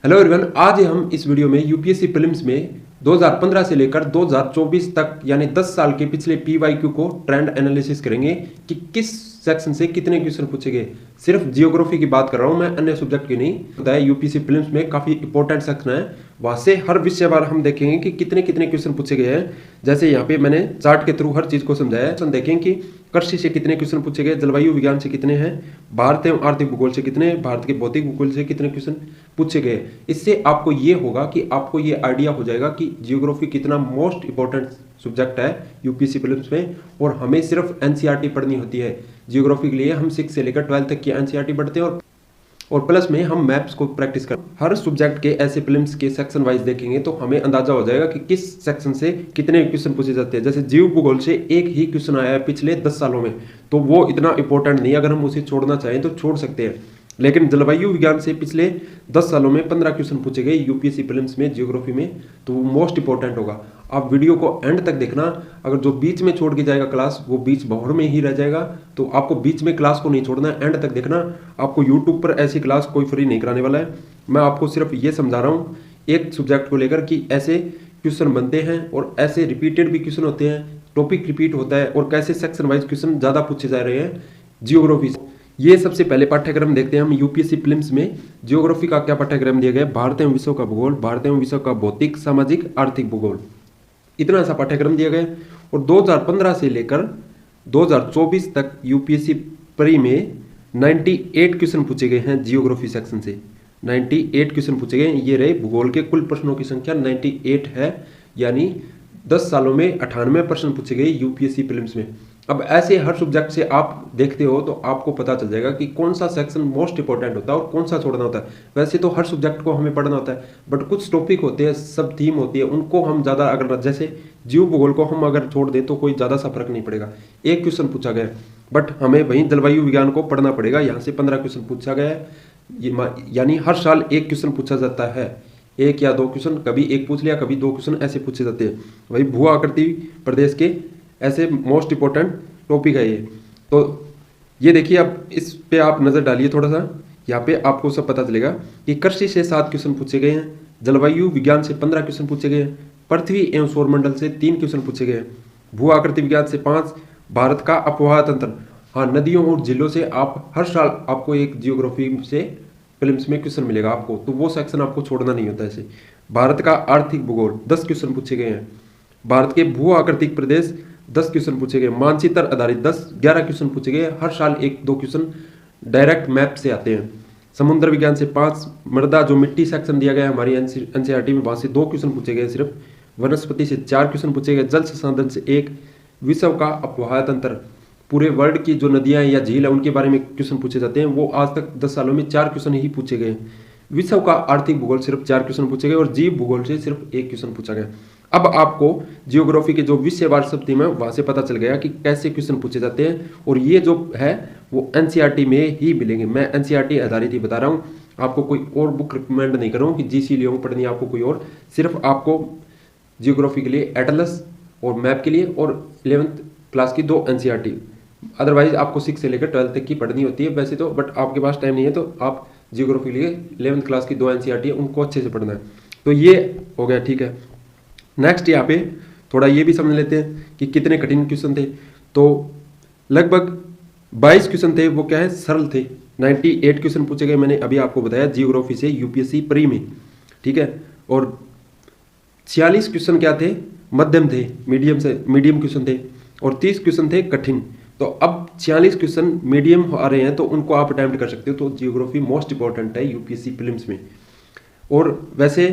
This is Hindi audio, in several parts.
हेलो एवरीवन, आज हम इस वीडियो में यूपीएससी प्रीलिम्स में 2015 से लेकर 2024 तक यानी 10 साल के पिछले पीवाईक्यू को ट्रेंड एनालिसिस करेंगे कि किस सेक्शन से कितने क्वेश्चन पूछे गए। सिर्फ जियोग्राफी की बात कर रहा हूं मैं, अन्य सब्जेक्ट की नहीं। होता है यूपीएससी प्रीलिम्स में काफी इंपॉर्टेंट सेक्शन है, वहां से हर विषय बार हम देखेंगे कि कितने कितने क्वेश्चन पूछे गए हैं। जैसे यहाँ पे मैंने चार्ट के थ्रू हर चीज को समझाया है। देखें कि कृषि से कितने क्वेश्चन पूछे गए, जलवायु विज्ञान से कितने हैं, भारत एवं आर्थिक भूगोल से कितने, भारत के भौतिक भूगोल से कितने क्वेश्चन पूछे गए। इससे आपको ये होगा कि आपको ये आइडिया हो जाएगा कि जियोग्राफी कितना मोस्ट इंपॉर्टेंट सब्जेक्ट है यूपीएससी प्रीलिम्स में। और हमें सिर्फ एनसीईआरटी पढ़नी होती है जियोग्राफी के लिए। हम 6 से लेकर 12 तक की एनसीईआरटी पढ़ते हैं और प्लस में हम मैप्स को प्रैक्टिस कर हर सब्जेक्ट के ऐसे प्रीलिम्स के सेक्शन वाइज देखेंगे तो हमें अंदाजा हो जाएगा कि किस सेक्शन से कितने क्वेश्चन पूछे जाते हैं। जैसे जीव भूगोल से एक ही क्वेश्चन आया है पिछले 10 सालों में, तो वो इतना इंपॉर्टेंट नहीं। अगर हम उसे छोड़ना चाहें तो छोड़ सकते हैं, लेकिन जलवायु विज्ञान से पिछले 10 सालों में 15 क्वेश्चन पूछे गए यूपीएससी प्रीलिम्स में जियोग्राफी में, तो वो मोस्ट इंपॉर्टेंट होगा। आप वीडियो को एंड तक देखना। अगर जो बीच में छोड़ के जाएगा क्लास, वो बीच भंवर में ही रह जाएगा। तो आपको बीच में क्लास को नहीं छोड़ना है, एंड तक देखना। आपको यूट्यूब पर ऐसी क्लास कोई फ्री नहीं कराने वाला है। मैं आपको सिर्फ ये समझा रहा हूँ एक सब्जेक्ट को लेकर कि ऐसे क्वेश्चन बनते हैं और ऐसे रिपीटेड भी क्वेश्चन होते हैं, टॉपिक रिपीट होता है और कैसे सेक्शन वाइज क्वेश्चन ज्यादा पूछे जा रहे हैं जियोग्राफी से। ये सबसे पहले पाठ्यक्रम देखते हैं हम यूपीएससी प्रीलिम्स में जियोग्राफी का क्या पाठ्यक्रम दिया गया है। भारत एवं विश्व का भूगोल, भारत एवं विश्व का भौतिक, सामाजिक, आर्थिक भूगोल, इतना सा पाठ्यक्रम दिया गया। और 2015 से लेकर 2024 तक यूपीएससी प्री में 98 क्वेश्चन पूछे गए हैं जियोग्राफी सेक्शन से। 98 क्वेश्चन पूछे गए। ये रहे भूगोल के कुल प्रश्नों की संख्या 98 है, यानी 10 सालों में 98 प्रश्न पूछे गए यूपीएससी प्रीलिम्स में। अब ऐसे हर सब्जेक्ट से आप देखते हो तो आपको पता चल जाएगा कि कौन सा सेक्शन मोस्ट इंपॉर्टेंट होता है और कौन सा छोड़ना होता है। वैसे तो हर सब्जेक्ट को हमें पढ़ना होता है, बट कुछ टॉपिक होते हैं, सब थीम होती है, उनको हम ज़्यादा अगर जैसे जीव भूगोल को हम अगर छोड़ दें तो कोई ज़्यादा सा फर्क नहीं पड़ेगा। एक क्वेश्चन पूछा गया, बट हमें वहीं जलवायु विज्ञान को पढ़ना पड़ेगा। यहाँ से 15 क्वेश्चन पूछा गया है, यानी हर साल एक क्वेश्चन पूछा जाता है। एक या दो क्वेश्चन, कभी एक पूछ लिया, कभी 2 क्वेश्चन ऐसे पूछे जाते हैं। वही भू आकृति प्रदेश के ऐसे मोस्ट इंपॉर्टेंट टॉपिक है ये। तो ये देखिए, अब इस पे आप नजर डालिए थोड़ा सा। यहाँ पे आपको सब पता चलेगा कि कृषि से 7 क्वेश्चन पूछे गए हैं, जलवायु विज्ञान से 15 क्वेश्चन पूछे गए हैं, पृथ्वी एवं सौरमंडल से 3 क्वेश्चन पूछे गए हैं, भू आकृति विज्ञान से 5, भारत का अपवाह तंत्र, हाँ नदियों और झीलों से आप हर साल आपको एक जियोग्राफी से प्रीलिम्स में क्वेश्चन मिलेगा आपको, तो वो सेक्शन आपको छोड़ना नहीं होता ऐसे। भारत का आर्थिक भूगोल 10 क्वेश्चन पूछे गए हैं, भारत के भू आकृतिक प्रदेश 10 क्वेश्चन पूछे गए, मानचित्र आधारित 11 क्वेश्चन पूछे गए। हर साल 1-2 क्वेश्चन डायरेक्ट मैप से आते हैं। समुद्र विज्ञान से 5, मृदा जो मिट्टी सेक्शन दिया गया है हमारी एनसीईआरटी में, वहां से 2 क्वेश्चन पूछे गए सिर्फ। वनस्पति से 4 क्वेश्चन पूछे गए, जल संसाधन से 1, विश्व का अपवाह तंत्र, पूरे वर्ल्ड की जो नदियां या झील है उनके बारे में क्वेश्चन पूछे जाते हैं, वो आज तक 10 सालों में 4 क्वेश्चन ही पूछे गए। विश्व का आर्थिक भूगोल सिर्फ 4 क्वेश्चन पूछे गए और जीव भूगोल से सिर्फ 1 क्वेश्चन पूछा गया। अब आपको जियोग्राफी के जो विषयवार सब थीम है वहां से पता चल गया कि कैसे क्वेश्चन पूछे जाते हैं, और ये जो है वो एनसीईआरटी में ही मिलेंगे। मैं एनसीईआरटी आधारित ही बता रहा हूँ, आपको कोई और बुक रिकमेंड नहीं करूँ कि जीसी लियो पढ़नी है आपको कोई और। सिर्फ आपको जियोग्राफी के लिए एटलस और मैप के लिए और 11th क्लास की 2 एनसीईआरटी, अदरवाइज आपको 6 से लेकर 12 तक की पढ़नी होती है वैसे तो, बट आपके पास टाइम नहीं है तो आप जियोग्राफी के लिए 11th क्लास की 2 एनसीईआरटी है उनको अच्छे से पढ़ना है। तो ये हो गया, ठीक है। नेक्स्ट यहाँ पे थोड़ा ये भी समझ लेते हैं कि कितने कठिन क्वेश्चन थे। तो लगभग 22 क्वेश्चन थे, वो क्या है, सरल थे। 98 क्वेश्चन पूछे गए, मैंने अभी आपको बताया जियोग्राफी से यूपीएससी प्री में, ठीक है। और 46 क्वेश्चन क्या थे, मध्यम थे, मीडियम क्वेश्चन थे, और 30 क्वेश्चन थे कठिन। तो अब 46 क्वेश्चन मीडियम आ रहे हैं तो उनको आप अटेम्प्ट कर सकते हो। तो जियोग्राफी मोस्ट इंपॉर्टेंट है यूपीएससी प्रीलिम्स में। और वैसे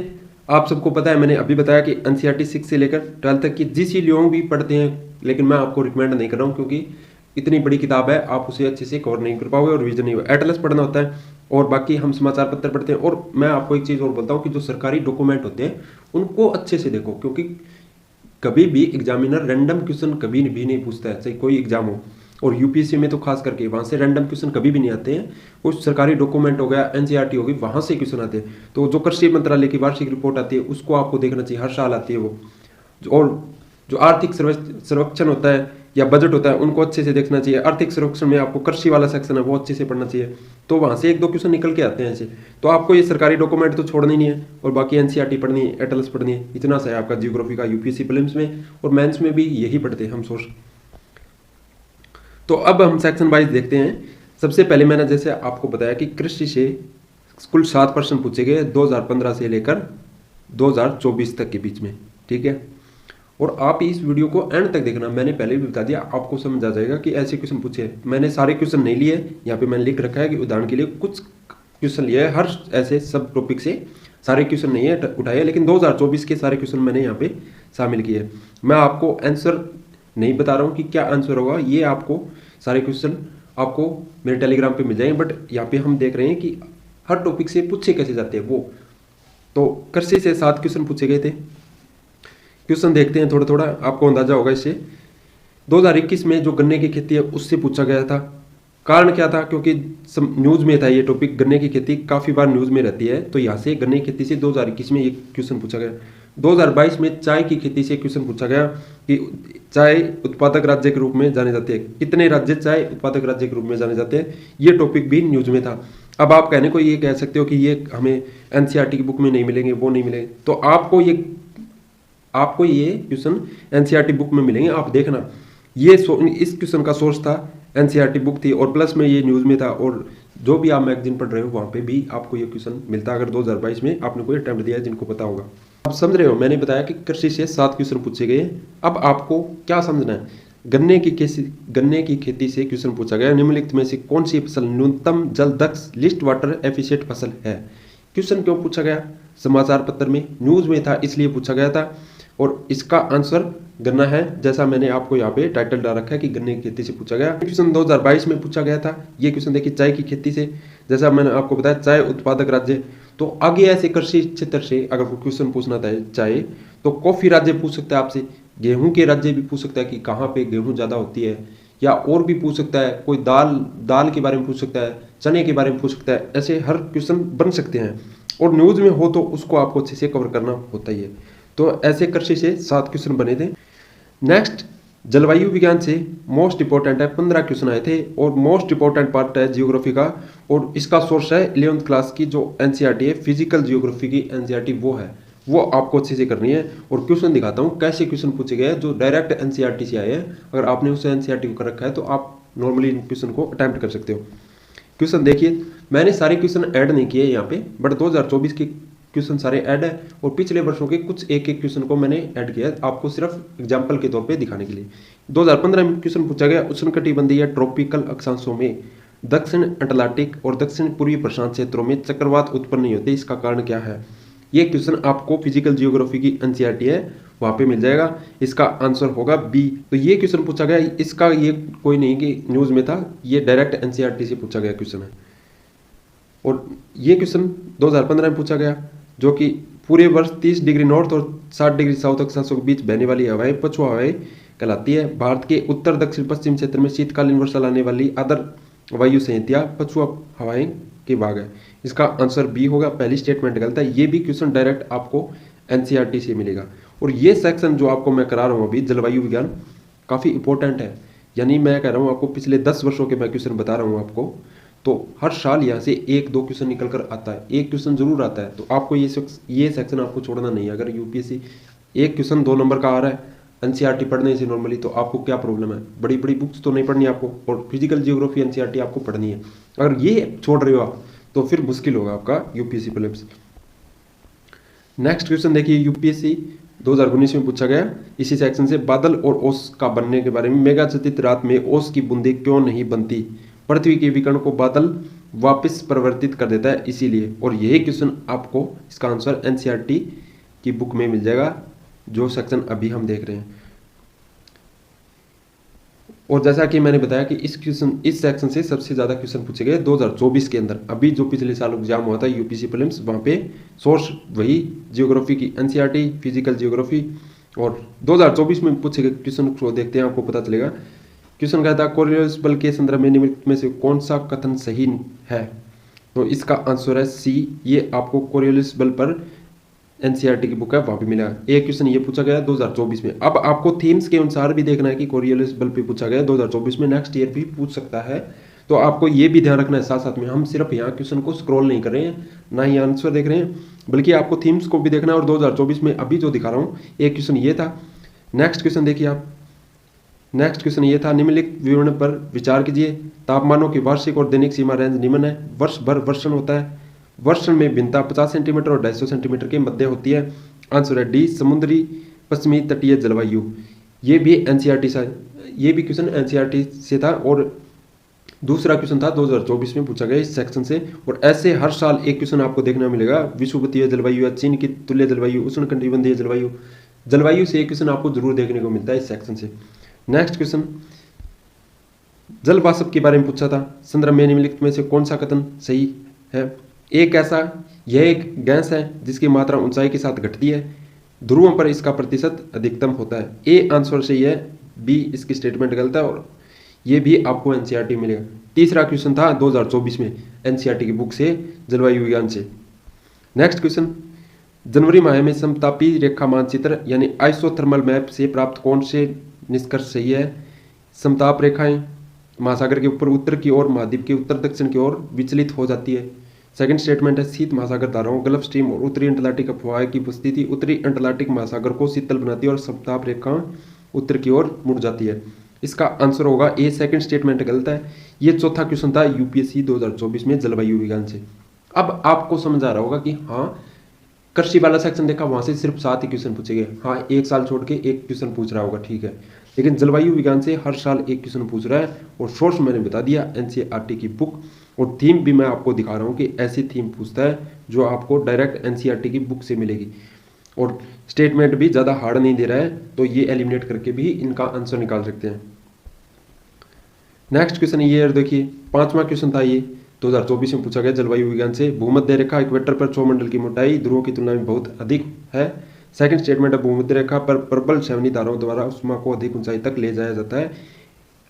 आप सबको पता है, मैंने अभी बताया कि एनसीईआरटी 6 से लेकर 12 तक की जीसी लियो भी पढ़ते हैं, लेकिन मैं आपको रिकमेंड नहीं कर रहा हूँ क्योंकि इतनी बड़ी किताब है, आप उसे अच्छे से कवर नहीं कर पाओगे और रिविजन नहीं होगा। एटलस पढ़ना होता है और बाकी हम समाचार पत्र पढ़ते हैं। और मैं आपको एक चीज़ और बोलता हूँ कि जो सरकारी डॉक्यूमेंट होते हैं उनको अच्छे से देखो, क्योंकि कभी भी एग्जामिनर रैंडम क्वेश्चन कभी भी नहीं पूछता है, चाहे कोई एग्जाम हो। और यूपीएससी में तो खास करके वहां से रैंडम क्वेश्चन कभी भी नहीं आते हैं। वो सरकारी डॉक्यूमेंट हो गया, एनसीईआरटी होगी, वहां से क्वेश्चन आते हैं। तो जो कृषि मंत्रालय की वार्षिक रिपोर्ट आती है उसको आपको देखना चाहिए, हर साल आती है वो। और जो आर्थिक सर्वेक्षण होता है या बजट होता है उनको अच्छे से देखना चाहिए। आर्थिक सर्वेक्षण में आपको कृषि वाला सेक्शन है वो अच्छे से पढ़ना चाहिए, तो वहाँ से 1-2 क्वेश्चन निकल के आते हैं ऐसे। तो आपको ये सरकारी डॉक्यूमेंट तो छोड़ना ही नहीं है और बाकी एनसीईआरटी पढ़नी है, एटलस पढ़नी है, इतना सा है आपका जियोग्राफी का यूपीएससी प्रीलिम्स में। और मेंस में भी यही पढ़ते हैं हम सोर्स। तो अब हम सेक्शन वाइज देखते हैं। सबसे पहले मैंने जैसे आपको बताया कि कृषि से कुल 7 प्रश्न पूछे गए 2015 से लेकर 2024 तक के बीच में, ठीक है। और आप इस वीडियो को एंड तक देखना, मैंने पहले भी बता दिया, आपको समझ आ जाएगा कि ऐसे क्वेश्चन पूछे। मैंने सारे क्वेश्चन नहीं लिए, यहाँ पे मैंने लिख रखा है कि उदाहरण के लिए कुछ क्वेश्चन लिए है, हर ऐसे सब टॉपिक से सारे क्वेश्चन नहीं है उठाए, लेकिन 2024 के सारे क्वेश्चन मैंने यहाँ पे शामिल किए। मैं आपको आंसर नहीं बता रहा हूँ कि क्या आंसर होगा, ये आपको सारे क्वेश्चन आपको मेरे टेलीग्राम पे मिल जाएंगे, बट यहाँ पे हम देख रहे हैं कि हर टॉपिक से पूछे कैसे जाते हैं वो। तो कृषि से 7 क्वेश्चन पूछे गए थे। क्वेश्चन देखते हैं थोड़ा थोड़ा, आपको अंदाजा होगा इससे। 2021 में जो गन्ने की खेती है उससे पूछा गया था। कारण क्या था, क्योंकि न्यूज़ में था ये टॉपिक, गन्ने की खेती काफ़ी बार न्यूज़ में रहती है, तो यहाँ से गन्ने की खेती से 2021 में ये क्वेश्चन पूछा गया। 2022 में चाय की खेती से क्वेश्चन पूछा गया कि चाय उत्पादक राज्य के रूप में जाने जाते हैं, कितने राज्य चाय उत्पादक राज्य के रूप में जाने जाते हैं, ये टॉपिक भी न्यूज़ में था। अब आप कहने को ये कह सकते हो कि ये हमें एनसीईआरटी की बुक में नहीं मिलेंगे, वो नहीं मिलेंगे, तो आपको ये क्वेश्चन एनसीईआरटी बुक में मिलेंगे। आप देखना, ये इस क्वेश्चन का सोर्स था एनसीईआरटी बुक थी, और प्लस में ये न्यूज़ में था, और जो भी आप मैगजीन पढ़ रहे हो वहाँ पे भी आपको ये क्वेश्चन मिलता है, अगर 2022 में आपने कोई अटेम्प्ट दिया है, जिनको पता होगा। आप समझ रहे हो, मैंने बताया कि कृषि से 7 क्वेश्चन पूछे गए। अब आपको क्या समझना है, गन्ने की खेती से क्वेश्चन पूछा गया, निम्नलिखित में से कौन सी फसल न्यूनतम जल दक्ष लिस्ट वाटर एफिशिएंट फसल है। क्वेश्चन क्यों पूछा गया, समाचार पत्र में न्यूज़ में था इसलिए पूछा गया था, और इसका आंसर गन्ना है, जैसा मैंने आपको यहाँ पे टाइटल डाल रखा है कि गन्ने की खेती से पूछा गया। क्वेश्चन 2022 में पूछा गया था। ये क्वेश्चन देखिए, चाय की खेती से, जैसा मैंने आपको बताया चाय उत्पादक राज्य, तो आगे ऐसे कृषि क्षेत्र से अगर कोई क्वेश्चन पूछना था चाहे तो कॉफी राज्य पूछ सकता है आपसे, गेहूं के राज्य भी पूछ सकता है कि कहाँ पे गेहूं ज़्यादा होती है, या और भी पूछ सकता है, कोई दाल के बारे में पूछ सकता है, चने के बारे में पूछ सकता है, ऐसे हर क्वेश्चन बन सकते हैं, और न्यूज़ में हो तो उसको आपको अच्छे से कवर करना होता ही है। तो ऐसे कृषि से 7 क्वेश्चन बने थे। नेक्स्ट, जलवायु विज्ञान से मोस्ट इंपॉर्टेंट है, 15 क्वेश्चन आए थे, और मोस्ट इंपॉर्टेंट पार्ट है जियोग्राफी का, और इसका सोर्स है 11th क्लास की जो एनसीईआरटी है, फिजिकल जियोग्राफी की एनसीईआरटी, वो आपको अच्छे से करनी है। और क्वेश्चन दिखाता हूँ कैसे क्वेश्चन पूछे गए हैं जो डायरेक्ट एनसीईआरटी से आए हैं। अगर आपने उस एनसीईआरटी को कर रखा है तो आप नॉर्मली इन क्वेश्चन को अटेम्प्ट कर सकते हो। क्वेश्चन देखिए, मैंने सारे क्वेश्चन ऐड नहीं किए यहाँ पे, बट 2024 के क्वेश्चन सारे ऐड है, और पिछले वर्षों के कुछ एक क्वेश्चन को मैंने ऐड किया है आपको सिर्फ एग्जांपल के तौर पे दिखाने के लिए। 2015 में क्वेश्चन पूछा गया, उष्णकटिबंधीय ट्रॉपिकल अक्षांशों में दक्षिण अटलांटिक और दक्षिण पूर्वी प्रशांत क्षेत्रों में चक्रवात उत्पन्न नहीं होते, इसका कारण क्या है। ये क्वेश्चन आपको फिजिकल जियोग्राफी की एनसीईआरटी है वहाँ पे मिल जाएगा, इसका आंसर होगा बी। तो ये क्वेश्चन पूछा गया, इसका ये कोई नहीं कि न्यूज़ में था, ये डायरेक्ट एनसीईआरटी से पूछा गया क्वेश्चन है। और ये क्वेश्चन 2015 में पूछा गया, जो कि पूरे वर्ष 30 डिग्री नॉर्थ और 60 डिग्री साउथ अक्षांशों के बीच बहने वाली हवाएं पछुआ हवाएं कहलाती है। भारत के उत्तर दक्षिण पश्चिम क्षेत्र में शीतकालीन वर्षा लाने वाली आदर वायु संहिता पछुआ हवाएं के भाग है, इसका आंसर बी होगा। पहली स्टेटमेंट गलत है, ये भी क्वेश्चन डायरेक्ट आपको एनसीईआरटी से मिलेगा। और ये सेक्शन जो आपको मैं करा रहा हूँ अभी, जलवायु विज्ञान, काफ़ी इंपॉर्टेंट है, यानी मैं कह रहा हूँ आपको पिछले 10 वर्षों के मैं क्वेश्चन बता रहा हूँ आपको, तो हर साल यहाँ से 1-2 क्वेश्चन निकल कर आता है, एक क्वेश्चन जरूर आता है। तो आपको ये सेक्शन आपको छोड़ना नहीं है। अगर यूपीएससी एक क्वेश्चन 2 नंबर का आ रहा है एनसीईआरटी पढ़ने से नॉर्मली, तो आपको क्या प्रॉब्लम है, बड़ी बड़ी बुक्स तो नहीं पढ़नी आपको, और फिजिकल जियोग्राफी एनसीईआरटी आपको पढ़नी है। अगर ये छोड़ रहे हो आप तो फिर मुश्किल होगा आपका यूपीएससी प्रीलिम्स। नेक्स्ट क्वेश्चन देखिए, यूपीएससी 2019 में पूछा गया इसी सेक्शन से, बादल और ओस का बनने के बारे में। मेघाच्छादित रात में ओस की बूंदें क्यों नहीं बनती, पृथ्वी के विकिरण को बादल वापस परिवर्तित कर देता है इसीलिए। और यही क्वेश्चन आपको, इसका आंसर एनसीईआरटी की बुक में मिल जाएगा, जो सेक्शन अभी हम देख रहे हैं। और जैसा कि मैंने बताया कि इस सेक्शन से सबसे ज़्यादा क्वेश्चन पूछे गए 2024 के अंदर। अभी जो पिछले साल एग्जाम हुआ था यूपीएससी प्रीलिम्स, वहाँ पे सोर्स वही जियोग्राफी की एनसीईआरटी, फिजिकल जियोग्राफी, और 2024 में पूछे गए क्वेश्चन को देखते हैं, आपको पता चलेगा। क्वेश्चन कहता है कोरियोलिस बल के संदर्भ में निम्नलिखित में से कौन सा कथन सही है, तो इसका आंसर है सी। ये आपको कोरियोलिस बल पर एनसीईआरटी की बुक है वहाँ पे मिलेगा। एक क्वेश्चन ये पूछा गया 2024 में। अब आपको थीम्स के अनुसार भी देखना है कि कोरियोलिस बल पे पूछा गया 2024 में, नेक्स्ट ईयर भी पूछ सकता है। तो आपको ये भी ध्यान रखना है साथ साथ में, हम सिर्फ यहाँ क्वेश्चन को स्क्रॉल नहीं कर रहे हैं, ना ही आंसर देख रहे हैं, बल्कि आपको थीम्स को भी देखना है। और 2024 में अभी जो दिखा रहा हूँ एक क्वेश्चन ये था। नेक्स्ट क्वेश्चन देखिए आप, नेक्स्ट क्वेश्चन ये था, निम्नलिखित विवरण पर विचार कीजिए। तापमानों की वार्षिक और दैनिक सीमा रेंज निम्न है। वर्ष भर वर्षण होता है, वर्षण में भिन्नता 50 सेंटीमीटर और 250 सेंटीमीटर के मध्य होती है। आंसर है डी, समुद्री पश्चिमी तटीय जलवायु। ये भी एनसीईआरटी से, ये भी क्वेश्चन एनसीईआरटी से था और दूसरा क्वेश्चन था 2024 में पूछा गया इस सेक्शन से। और ऐसे हर साल एक क्वेश्चन आपको देखने मिलेगा, विषुवतीय जलवायु या चीन की तुल्य जलवायु, उष्णकटिबंधीय जलवायु, जलवायु से एक क्वेश्चन आपको जरूर देखने को मिलता है इस सेक्शन से। नेक्स्ट क्वेश्चन, जल वाष्प के बारे में पूछा था। संदर्भ में निम्नलिखित में से कौन सा कथन सही है? एक ऐसा, यह एक गैस है जिसकी मात्रा ऊंचाई के साथ घटती है, ध्रुवों पर इसका प्रतिशत अधिकतम होता है। ए आंसर सही है, बी इसकी स्टेटमेंट गलत है और ये भी आपको एनसीईआरटी मिलेगा। तीसरा क्वेश्चन था 2024 में एनसीईआरटी की बुक से, जलवायु विज्ञान से। नेक्स्ट क्वेश्चन, जनवरी माह में समतापी रेखा मानचित्र यानी आइसोथर्मल मैप से प्राप्त कौन से निष्कर्ष सही है? समताप रेखाएं महासागर के ऊपर उत्तर की ओर, महाद्वीप के उत्तर दक्षिण की ओर विचलित हो जाती है। सेकंड स्टेटमेंट है, शीत महासागर धाराओं, गल्फ स्ट्रीम और उत्तरी अंटार्कटिक अफवाह की उपस्थिति उत्तरी अंटार्कटिक महासागर को शीतल बनाती है और समताप रेखा उत्तर की ओर मुड़ जाती है। इसका आंसर होगा ए, सेकंड स्टेटमेंट गलत है। ये चौथा क्वेश्चन था यूपीएससी 2024 में जलवायु विज्ञान से। अब आपको समझ आ रहा होगा कि हाँ, कृषि वाला सेक्शन देखा, वहां से सिर्फ 7 ही क्वेश्चन पूछे गए। हाँ, एक साल छोड़ के एक क्वेश्चन पूछ रहा होगा, ठीक है, लेकिन जलवायु विज्ञान से हर साल एक क्वेश्चन पूछ रहा है। और सोर्स मैंने बता दिया एनसीईआरटी की बुक, और थीम भी मैं आपको दिखा रहा हूँ कि ऐसी थीम पूछता है जो आपको डायरेक्ट एनसीईआरटी की बुक से मिलेगी। और स्टेटमेंट भी ज़्यादा हार्ड नहीं दे रहा है, तो ये एलिमिनेट करके भी इनका आंसर निकाल सकते हैं। नेक्स्ट क्वेश्चन ये देखिए, 5वां क्वेश्चन था ये 2024 में पूछा गया जलवायु विज्ञान से। भूमध्य रेखा इक्वेटर पर क्षोमंडल की मोटाई ध्रुवों की तुलना में बहुत अधिक है। सेकंड स्टेटमेंट है, भूमध्य रेखा पर प्रबल श्रेणी धाराओं द्वारा उष्मा को अधिक ऊंचाई तक ले जाया जाता है।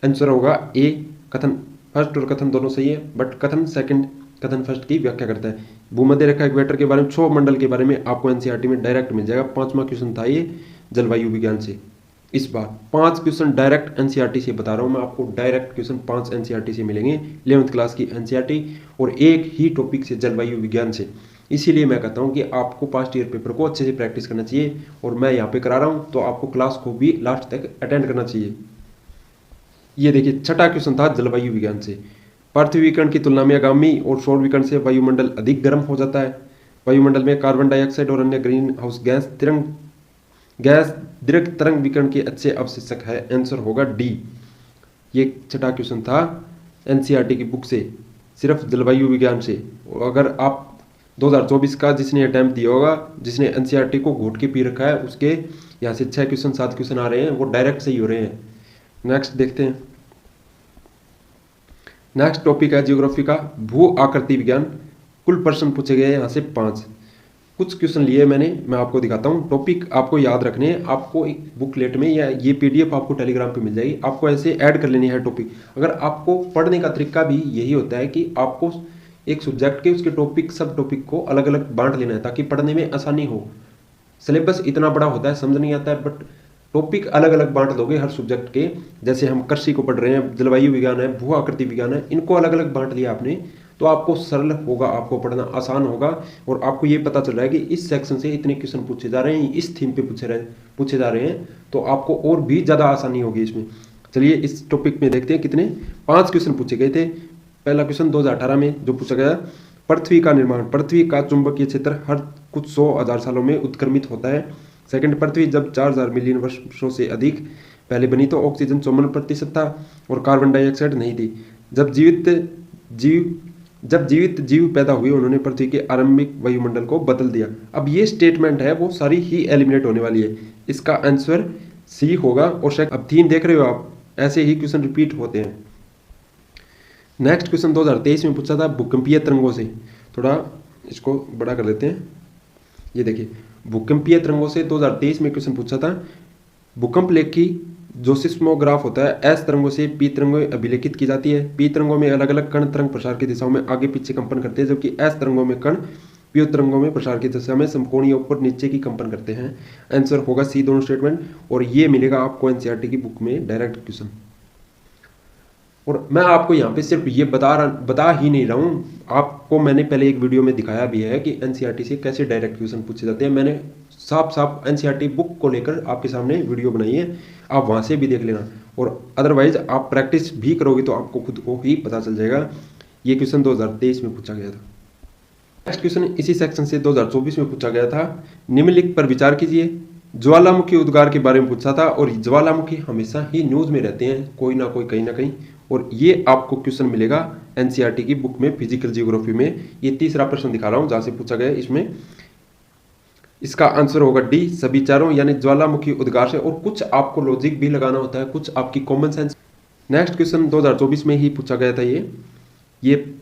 आंसर होगा ए, कथन फर्स्ट और कथन दोनों सही है, बट कथन सेकंड कथन फर्स्ट की व्याख्या करता है। भूमध्य रेखा इक्वेटर के बारे में, क्षोमंडल के बारे में आपको एनसीईआरटी में डायरेक्ट मिल जाएगा। 5वां क्वेश्चन था ये जलवायु विज्ञान से। इस बार 5 क्वेश्चन डायरेक्ट एनसीईआरटी से बता रहा हूं मैं आपको, डायरेक्ट क्वेश्चन 5 एनसीईआरटी से मिलेंगे, 11th क्लास की एनसीईआरटी, और एक ही टॉपिक से जलवायु विज्ञान से। इसीलिए मैं कहता हूं कि आपको पास्ट ईयर पेपर को अच्छे से प्रैक्टिस करना चाहिए, और मैं यहाँ पे करा रहा हूं, तो आपको क्लास को भी लास्ट तक अटेंड करना चाहिए। ये देखिए, छठा क्वेश्चन था जलवायु विज्ञान से। पृथ्वी विकिरण की तुलना में आगामी और सौर विकिरण से वायुमंडल अधिक गर्म हो जाता है। वायुमंडल में कार्बन डाइऑक्साइड और अन्य ग्रीन हाउस गैस दीर्घ तरंग विकिरण के अच्छे अवशेषक है। आंसर होगा डी। ये छठा क्वेश्चन था एनसीईआरटी की बुक से, सिर्फ जलवायु विज्ञान से। अगर आप 2024 का जिसने अटैम्प्ट दिया होगा, जिसने एनसीईआरटी को घोट के पी रखा है, उसके यहाँ से 6 क्वेश्चन 7 क्वेश्चन आ रहे हैं, वो डायरेक्ट सही हो रहे हैं। नेक्स्ट देखते हैं। नेक्स्ट टॉपिक है ज्योग्राफी का भू आकृति विज्ञान। कुल प्रश्न पूछे गए यहाँ से 5। कुछ क्वेश्चन लिए मैंने, मैं आपको दिखाता हूँ। टॉपिक आपको याद रखने हैं, आपको एक बुकलेट में या ये पीडीएफ आपको टेलीग्राम पे मिल जाएगी, आपको ऐसे ऐड कर लेनी है टॉपिक। अगर आपको पढ़ने का तरीका भी यही होता है कि आपको एक सब्जेक्ट के उसके टॉपिक सब टॉपिक को अलग अलग बांट लेना है, ताकि पढ़ने में आसानी हो। सिलेबस इतना बड़ा होता है, समझ नहीं आता है, बट टॉपिक अलग अलग बांट दोगे हर सब्जेक्ट के। जैसे हम कृषि को पढ़ रहे हैं, जलवायु विज्ञान है, भू आकृति विज्ञान है, इनको अलग अलग बांट लिया आपने, तो आपको सरल होगा, आपको पढ़ना आसान होगा। और आपको ये पता चल रहा है कि इस सेक्शन से इतने क्वेश्चन पूछे जा रहे हैं, इस थीम पे पूछे जा रहे हैं, तो आपको और भी ज़्यादा आसानी होगी इसमें। चलिए इस टॉपिक में देखते हैं कितने 5 क्वेश्चन पूछे गए थे। पहला क्वेश्चन 2018 में जो पूछा गया, पृथ्वी का निर्माण। पृथ्वी का चुंबकीय क्षेत्र हर कुछ 100,000 सालों में उत्क्रमित होता है। सेकंड, पृथ्वी जब 4000 मिलियन वर्षों से अधिक पहले बनी तो ऑक्सीजन 54% था और कार्बन डाइऑक्साइड नहीं थी। जब जीवित जीव पैदा हुए, उन्होंने पृथ्वी के आरंभिक वायुमंडल को बदल दिया। अब ये स्टेटमेंट है वो सारी ही एलिमिनेट होने वाली है। इसका आंसर सी होगा। और अब थीम देख रहे हो आप, ऐसे ही क्वेश्चन रिपीट होते हैं। नेक्स्ट क्वेश्चन 2023 में पूछा था भूकंपीय तरंगों से। थोड़ा इसको बड़ा कर लेते हैं। ये देखिए, भूकंपीय तरंगों से 2023 में क्वेश्चन पूछा था। भूकंप लेख की जो सिस्मोग्राफ होता है, एस तरंगों से पी तरंगों अभिलेखित की जाती है। पी तरंगों में अलग अलग कण तरंग प्रसार की दिशाओं में आगे पीछे कंपन करते हैं, जबकि एस तरंगों में कण पी तरंगों में प्रसार की दशा में समकोणीय ऊपर नीचे की कंपन करते हैं। आंसर होगा सी दोनों स्टेटमेंट, और ये मिलेगा आपको एनसीईआरटी की बुक में डायरेक्ट क्वेश्चन। और मैं आपको यहाँ पे सिर्फ ये बता ही नहीं रहा हूँ, आपको मैंने पहले एक वीडियो में दिखाया भी है कि एनसीईआरटी से कैसे डायरेक्ट क्वेश्चन पूछे जाते हैं। मैंने साफ साफ एनसीईआरटी बुक को लेकर आपके सामने वीडियो बनाई है, आप वहाँ से भी देख लेना। और अदरवाइज आप प्रैक्टिस भी करोगे तो आपको खुद को ही पता चल जाएगा। ये क्वेश्चन 2023 में पूछा गया था। नेक्स्ट क्वेश्चन इसी सेक्शन से 2024 में पूछा गया था। निम्नलिखित पर विचार कीजिए। ज्वालामुखी उद्गार के बारे में पूछा था, और ज्वालामुखी हमेशा ही न्यूज में रहते हैं, कोई ना कोई कहीं ना कहीं, और ये आपको क्वेश्चन मिलेगा एनसीईआरटी की बुक में फिजिकल जियोग्राफी में। ये तीसरा प्रश्न दिखा रहा हूं जहां से पूछा गया, इसमें इसका आंसर होगा डी, सभी चारों, यानी ज्वालामुखी उद्गार से। और कुछ आपको लॉजिक भी लगाना होता है, कुछ आपकी कॉमन सेंस। नेक्स्ट क्वेश्चन 2024 में ही पूछा गया था। ये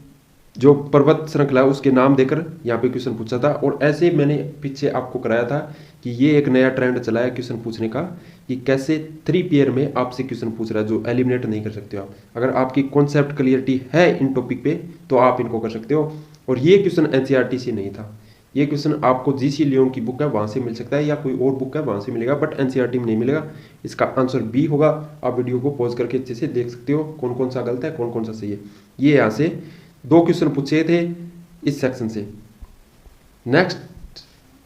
जो पर्वत श्रृंखला है उसके नाम देकर यहाँ पे क्वेश्चन पूछा था। और ऐसे मैंने पीछे आपको कराया था कि ये एक नया ट्रेंड चला है क्वेश्चन पूछने का, कि कैसे 3 पेयर में आपसे क्वेश्चन पूछ रहा है जो एलिमिनेट नहीं कर सकते हो आप। अगर आपकी कॉन्सेप्ट क्लियरिटी है इन टॉपिक पे तो आप इनको कर सकते हो। और ये क्वेश्चन एनसीईआरटी से नहीं था, ये क्वेश्चन आपको जीसी लियोन की बुक है वहां से मिल सकता है, या कोई और बुक है वहां से मिलेगा, बट एनसीईआरटी में नहीं मिलेगा। इसका आंसर बी होगा। आप वीडियो को पॉज करके अच्छे से देख सकते हो कौन कौन सा गलत है, कौन कौन सा सही है। ये यहाँ से 2 क्वेश्चन पूछे थे इस सेक्शन से। नेक्स्ट,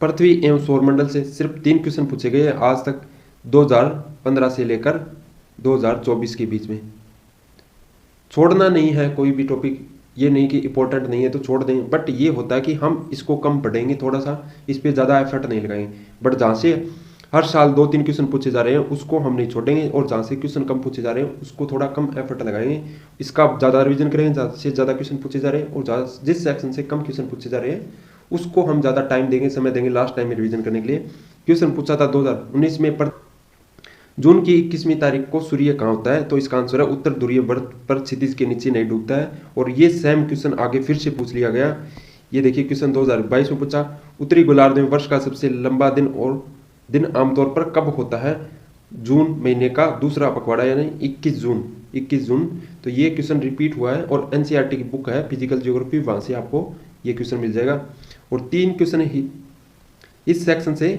पृथ्वी एवं सौरमंडल से सिर्फ 3 क्वेश्चन पूछे गए आज तक, 2015 से लेकर 2024 के बीच में। छोड़ना नहीं है कोई भी टॉपिक, ये नहीं कि इंपॉर्टेंट नहीं है तो छोड़ दें, बट ये होता है कि हम इसको कम पढ़ेंगे, थोड़ा सा इस पर ज़्यादा एफर्ट नहीं लगाएंगे। बट जहाँ से हर साल 2-3 क्वेश्चन पूछे जा रहे हैं उसको हम नहीं छोड़ेंगे, और जहाँ से क्वेश्चन कम पूछे जा रहे हैं उसको थोड़ा कम एफर्ट लगाएंगे। इसका ज़्यादा रिवीजन करेंगे, ज़्यादा से ज़्यादा क्वेश्चन पूछे जा रहे हैं, और जिस सेक्शन से कम क्वेश्चन पूछे जा रहे हैं उसको हम ज़्यादा टाइम देंगे, समय देंगे लास्ट टाइम में रिवीजन करने के लिए। क्वेश्चन पूछा था 2019 में, पर जून की 21वीं तारीख को सूर्य कहाँ होता है, तो इसका आंसर है उत्तर ध्रुवीय व्रत पर क्षितिज के नीचे नहीं डूबता है। और ये सेम क्वेश्चन आगे फिर से पूछ लिया गया। ये देखिए क्वेश्चन 2022 में पूछा, उत्तरी गोलार्ध में वर्ष का सबसे लंबा दिन और दिन आमतौर पर कब होता है? जून महीने का दूसरा पखवाड़ा, यानी 21 जून। तो ये क्वेश्चन रिपीट हुआ है, और एनसीईआरटी की बुक है फिजिकल जियोग्राफी, वहां से आपको ये क्वेश्चन मिल जाएगा। और 3 क्वेश्चन ही इस सेक्शन से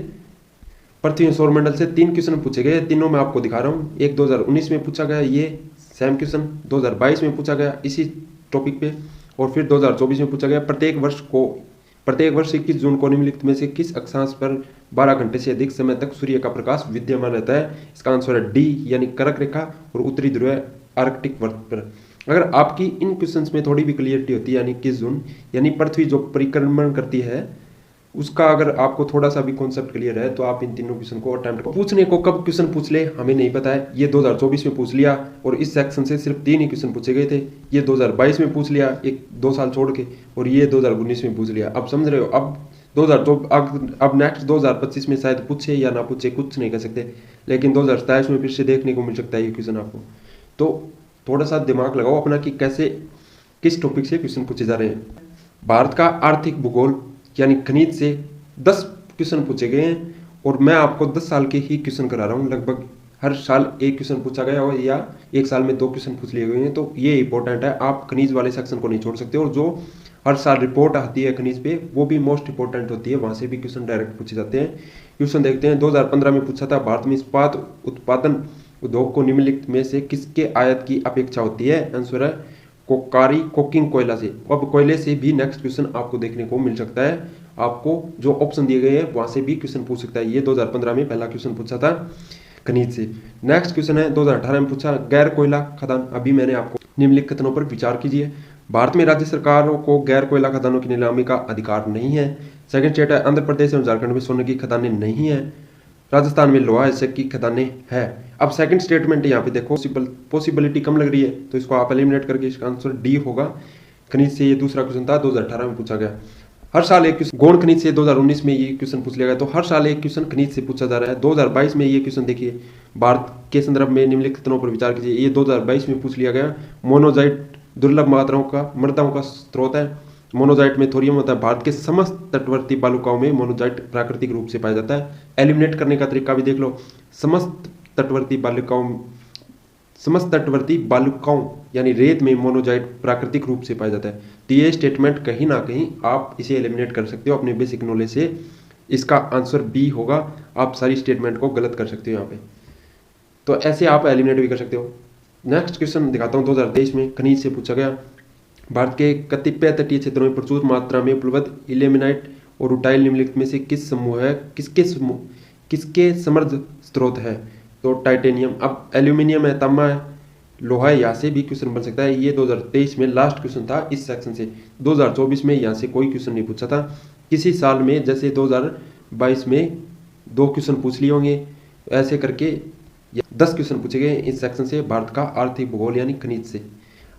पृथ्वी सौरमंडल से 3 क्वेश्चन पूछे गए, तीनों मैं आपको दिखा रहा हूँ। एक 2019 में पूछा गया, ये सेम क्वेश्चन 2022 में पूछा गया इसी टॉपिक पे, और फिर 2024 में पूछा गया। प्रत्येक वर्ष 21 जून को निम्नलिखित में से किस अक्षांश पर 12 घंटे से अधिक समय तक सूर्य का प्रकाश विद्यमान रहता है? इसका आंसर है डी, यानी कर्क रेखा और उत्तरी ध्रुव आर्कटिक वर्त पर। अगर आपकी इन क्वेश्चंस में थोड़ी भी क्लियरिटी होती है, यानी 21 जून, यानी पृथ्वी जो परिक्रमण करती है उसका अगर आपको थोड़ा सा भी कॉन्सेप्ट क्लियर है तो आप इन तीनों क्वेश्चन को अटेम्प्ट करो। पूछने को कब क्वेश्चन पूछ ले हमें नहीं पता है। ये 2024 में पूछ लिया, और इस सेक्शन से सिर्फ 3 ही क्वेश्चन पूछे गए थे। ये 2022 में पूछ लिया, 1-2 साल छोड़ के, और ये 2019 में पूछ लिया। अब समझ रहे हो? अब नेक्स्ट 2025 में शायद पूछे या ना पूछे, कुछ नहीं कर सकते, लेकिन 2027 में फिर से देखने को मिल सकता है ये क्वेश्चन आपको। तो थोड़ा सा दिमाग लगाओ अपना कि कैसे किस टॉपिक से क्वेश्चन पूछे जा रहे हैं। भारत का आर्थिक भूगोल यानी खनिज से 10 क्वेश्चन पूछे गए हैं, और मैं आपको 10 साल के ही क्वेश्चन करा रहा हूँ। लगभग हर साल 1 क्वेश्चन पूछा गया हो, या 1 साल में 2 क्वेश्चन पूछ लिए गए हैं। तो ये इंपॉर्टेंट है, आप खनिज वाले सेक्शन को नहीं छोड़ सकते। और जो हर साल रिपोर्ट आती है खनिज पे, वो भी मोस्ट इंपॉर्टेंट होती है, वहां से भी क्वेश्चन डायरेक्ट पूछे जाते हैं। क्वेश्चन देखते हैं। 2015 में पूछा था, भारत में इस्पात उत्पादन उद्योग को निम्नलिखित में से किसके आयात की अपेक्षा होती है? आंसर है कोकिंग कोयला से। अब कोयले से भी नेक्स्ट क्वेश्चन आपको देखने को मिल सकता है। आपको जो ऑप्शन दिए गए हैं वहां से भी क्वेश्चन पूछ सकता है। ये 2015 में पहला क्वेश्चन पूछा था खनिज से। नेक्स्ट क्वेश्चन है 2018 में पूछा, गैर कोयला खदान। अभी मैंने आपको निम्नलिखित कथनों पर विचार कीजिए। भारत में राज्य सरकारों को गैर कोयला खदानों की नीलामी का अधिकार नहीं है। सेकंड स्टेट है, आंध्र प्रदेश एवं झारखंड में सोने की खदानें नहीं है। राजस्थान में लोहा हिस्से की खदानें है। अब सेकंड स्टेटमेंट यहाँ पे देखो, पॉसिबिलिटी कम लग रही है, तो इसको आप एलिमिनेट करके इसका आंसर डी होगा, खनिज से। ये दूसरा क्वेश्चन था, 2018 में पूछा गया। हर साल एक क्वेश्चन गौण खनिज से 2019 में ये क्वेश्चन पूछ लिया गया। तो हर साल एक क्वेश्चन खनिज से पूछा जा रहा है। 2022 में ये क्वेश्चन देखिए, भारत के संदर्भ में निम्नलिखित कथनों पर विचार कीजिए। ये 2022 में पूछ लिया गया। मोनोजाइट दुर्लभ मृदाओं का स्रोत है। मोनोजाइट में थोरियम होता है। भारत के समस्त तटवर्ती बालुकाओं में मोनोजाइट प्राकृतिक रूप से पाया जाता है। एलिमिनेट करने का तरीका भी देख लो। समस्त तटवर्ती बालुकाओं समस्त तटवर्ती बालुकाओं यानी रेत में मोनोजाइट प्राकृतिक रूप से पाया जाता है। तो ये स्टेटमेंट कहीं ना कहीं आप इसे एलिमिनेट कर सकते हो अपने बेसिक नॉलेज से। इसका आंसर बी होगा। आप सारी स्टेटमेंट को गलत कर सकते हो यहाँ पे, तो ऐसे आप एलिमिनेट भी कर सकते हो। नेक्स्ट क्वेश्चन दिखाता हूँ, 2023 में खनिज से पूछा गया। भारत के कतिपय तटीय क्षेत्रों में प्रचुर मात्रा में उपलब्ध इल्मेनाइट और रूटाइल निम्नलिखित में से किस समूह है, किसके समृद्ध स्रोत है? तो टाइटेनियम। अब एल्यूमिनियम है, तांबा है, लोहा है, यहाँ से भी क्वेश्चन बन सकता है। ये 2023 में लास्ट क्वेश्चन था इस सेक्शन से। 2024 में यहाँ से कोई क्वेश्चन नहीं पूछा था। किसी साल में जैसे 2022 में 2 क्वेश्चन पूछ लिए होंगे, ऐसे करके 10 क्वेश्चन पूछे गए इस सेक्शन से, भारत का आर्थिक भूगोल यानी खनिज से।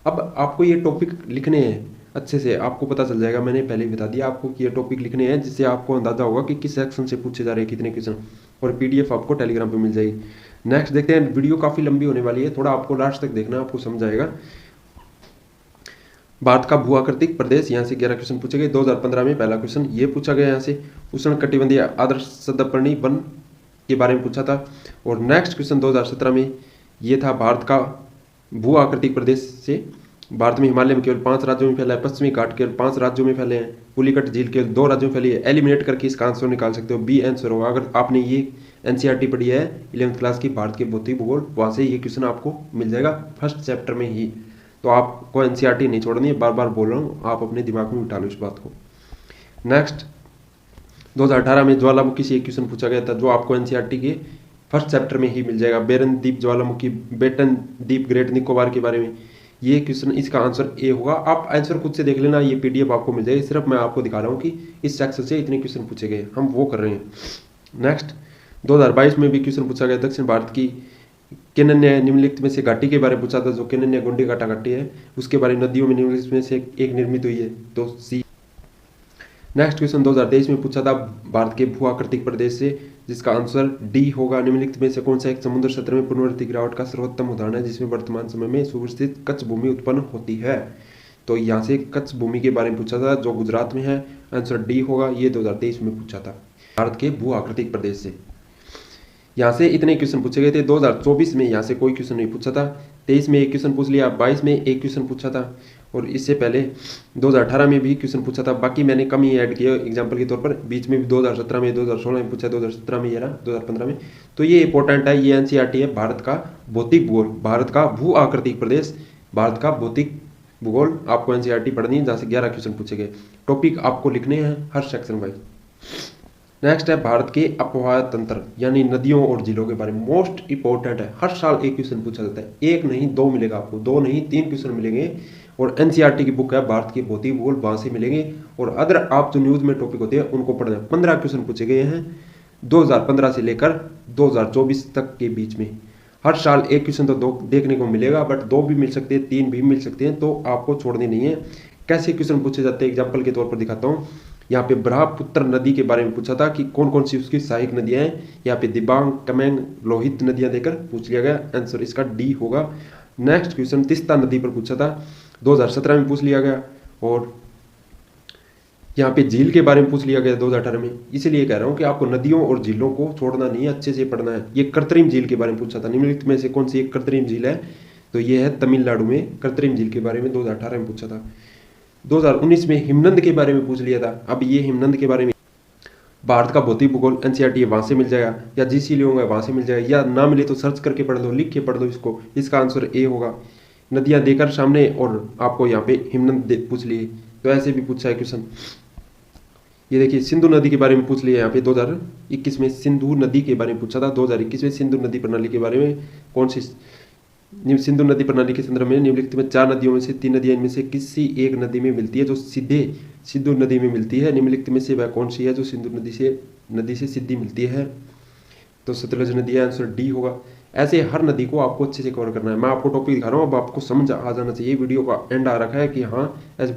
अब आपको ये टॉपिक लिखने हैं अच्छे से, आपको पता चल जाएगा, मैंने पहले ही बता दिया आपको कि ये टॉपिक लिखने हैं, जिससे आपको अंदाजा होगा कि किस सेक्शन से पूछे जा रहे हैं कितने क्वेश्चन, और पीडीएफ आपको टेलीग्राम पे मिल जाएगी। नेक्स्ट देखते हैं, वीडियो काफ़ी लंबी होने वाली है, थोड़ा आपको लास्ट तक देखना, आपको समझ आएगा। भारत का भू आकृतिक प्रदेश, यहाँ से 11 क्वेश्चन पूछे गए। 2015 में पहला क्वेश्चन ये पूछा गया यहाँ से, उष्ण कटिबंधीय आदर्श सतपर्णी वन के बारे में पूछा था। और नेक्स्ट क्वेश्चन 2017 में ये था भारत का भू आकृतिक प्रदेश से। भारत में हिमालय में केवल 5 राज्यों में फैला है, पश्चिमी घाट केवल 5 राज्यों में फैले हैं, पुलिकट झील केवल 2 राज्यों में फैली है। एलिमिनेट करके इसका आंसर निकाल सकते हो, बी आंसर होगा। अगर आपने ये एनसीईआरटी पढ़ी है 11th क्लास की भारत के भौतिक भूगोल, वहाँ से ये क्वेश्चन आपको मिल जाएगा फर्स्ट चैप्टर में ही। तो आपको एनसीईआरटी नहीं छोड़नी है, बार बार बोल रहा हूँ, आप अपने दिमाग में बिठा लो इस बात को। नेक्स्ट 2018 में ज्वालामुखी से एक क्वेश्चन पूछा गया था, जो आपको एनसीईआरटी के फर्स्ट चैप्टर में ही मिल जाएगा। बेरन द्वीप ज्वालामुखी, बेटन द्वीप, ग्रेट निकोबार के बारे में ये क्वेश्चन, इसका आंसर ए होगा। आप आंसर खुद से देख लेना, ये पीडीएफ आपको मिल जाएगी, सिर्फ मैं आपको दिखा रहा हूँ कि इस सेक्शन से इतने क्वेश्चन पूछे गए, हम वो कर रहे हैं। नेक्स्ट 2022 में भी क्वेश्चन पूछा गया, दक्षिण भारत की केन्या निम्नलिखित में से घाटी के बारे में पूछा था, जो केन्या गोंडी घाटा घाटी है उसके बारे में, नदियों में निम्नलिखित में से एक निर्मित हुई है, तो सी। नेक्स्ट क्वेश्चन 2023 में पूछा था भारत के भू आकृतिक प्रदेश से, जिसका आंसर डी होगा। निम्नलिखित में से कौन सा एक समुद्र सतह में पुनरावृत्ति गिरावट का सर्वोत्तम उदाहरण है, जिसमें वर्तमान समय में सुव्यवस्थित कच्छ भूमि उत्पन्न होती है? तो यहाँ से कच्छ भूमि के बारे में पूछा था, जो गुजरात में है, आंसर डी होगा। ये 2023 में पूछा था भारत के भू आकृतिक प्रदेश से। यहाँ से इतने क्वेश्चन पूछे गए थे। 2024 में यहाँ से कोई क्वेश्चन नहीं पूछा था। 23 में एक क्वेश्चन पूछ लिया, 22 में एक क्वेश्चन पूछा था, और इससे पहले 2018 में भी क्वेश्चन पूछा था। बाकी मैंने कम ही ऐड किया एग्जांपल के तौर पर, बीच में भी 2017 में, 2016 में पूछा, 2017 में ये रहा, 2015 में। तो ये इंपॉर्टेंट है, ये एनसीईआरटी है, भारत का भौतिक भूगोल, भारत का भू आकृतिक प्रदेश, भारत का भौतिक भूगोल आपको एनसीईआरटी पढ़नी है, जहाँ से 11 क्वेश्चन पूछे गए। टॉपिक आपको लिखने हैं हर सेक्शन वाइज। नेक्स्ट है भारत के अपवाह तंत्र यानी नदियों और झीलों के बारे में, मोस्ट इंपॉर्टेंट है, हर साल एक क्वेश्चन पूछा जाता है, एक नहीं 2 मिलेगा आपको, 2 नहीं 3 क्वेश्चन मिलेंगे। और एनसीईआरटी की बुक है भारत के भौतिक भूगोल, वहां से मिलेंगे। और अदर आप जो न्यूज में टॉपिक होते हैं उनको पढ़ना है। 15 क्वेश्चन पूछे गए हैं 2015 से लेकर 2024 तक के बीच में। हर साल एक क्वेश्चन तो 2 देखने को मिलेगा, बट 2 भी मिल सकते हैं, 3 भी मिल सकते हैं, तो आपको छोड़नी नहीं है। कैसे क्वेश्चन पूछे जाते हैं एग्जाम्पल के तौर पर दिखाता हूँ। यहाँ पे ब्रह्मपुत्र नदी के बारे में पूछा था कि कौन कौन सी उसकी सहायक नदियां हैं। यहाँ पे दिबांग, कमेंग, लोहित नदियां देकर पूछ लिया गया, आंसर इसका डी होगा। नेक्स्ट क्वेश्चन तीस्ता नदी पर पूछा था, 2017 में पूछ लिया गया। और यहाँ पे झील के बारे में पूछ लिया गया 2018 में। इसलिए कह रहा हूँ कि आपको नदियों और झीलों को छोड़ना नहीं है, अच्छे से पढ़ना है। ये कृत्रिम झील के बारे में पूछा था, निम्नलिखित में से कौन सी एक कृत्रिम झील है, तो ये है तमिलनाडु में कृत्रिम झील के बारे में 2018 में पूछा था। 2019 में हिमनद के बारे में पूछ लिया था। अब ये हिमनद के बारे में भारत का भौतिक भूगोल एनसीईआरटी वहां से मिल जाएगा, या जीसी लियोगा वहां से मिल जाएगा, या ना मिले तो सर्च करके पढ़ लो, लिख के पढ़ लो इसको। इसका आंसर ए होगा। नदियां देकर सामने और आपको यहाँ पे हिमनद पूछ लिए, तो ऐसे भी पूछा है क्वेश्चन। ये देखिए सिंधु नदी के बारे में पूछ लिया यहाँ पे 2021 में, सिंधु नदी के बारे में पूछा था। 2021 में सिंधु नदी प्रणाली के बारे में, कौन सी सिंधु नदी प्रणाली के संदर्भ में निम्नलिखित में 4 नदियों में से 3 नदियां इनमें से किसी एक नदी में मिलती है, जो सीधे सिंधु नदी में मिलती है। निम्नलिखित में से वह कौन सी है जो सिंधु नदी से सीधी मिलती है, तो सतलज नदी है, आंसर डी होगा। ऐसे हर नदी को आपको अच्छे से कवर करना है। मैं आपको टॉपिक दिखा रहा हूँ, अब आपको समझ आ जाना चाहिए। वीडियो का एंड आ रखा है कि हाँ ऐसे।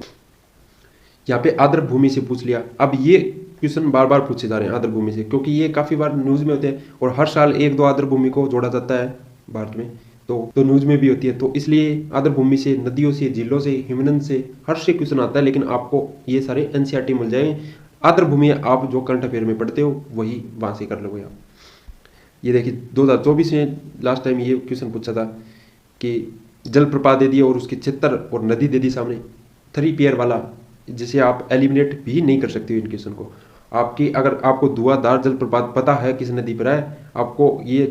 यहाँ पे आर्द्र भूमि से पूछ लिया। अब ये क्वेश्चन बार बार पूछे जा रहे हैं आर्द्र भूमि से, क्योंकि ये काफी बार न्यूज में होते हैं, और हर साल 1-2 आर्द्र भूमि को जोड़ा जाता है भारत में, तो न्यूज में भी होती है। तो इसलिए आर्द्र भूमि से, नदियों से, झीलों से, हिमनद से, हर से क्वेश्चन आता है, लेकिन आपको ये सारे एनसीईआरटी मिल जाएंगे। आर्द्र भूमि आप जो करंट अफेयर में पढ़ते हो वही वहां से कर लोगे आप। ये देखिए 2024 में लास्ट टाइम ये क्वेश्चन पूछा था कि जलप्रपात दे दिया और उसके क्षेत्र और नदी दे दी सामने, 3 पेयर वाला, जिसे आप एलिमिनेट भी नहीं कर सकते हो इन क्वेश्चन को। आपकी अगर आपको धुआंधार जलप्रपात पता है किस नदी पर है, आपको ये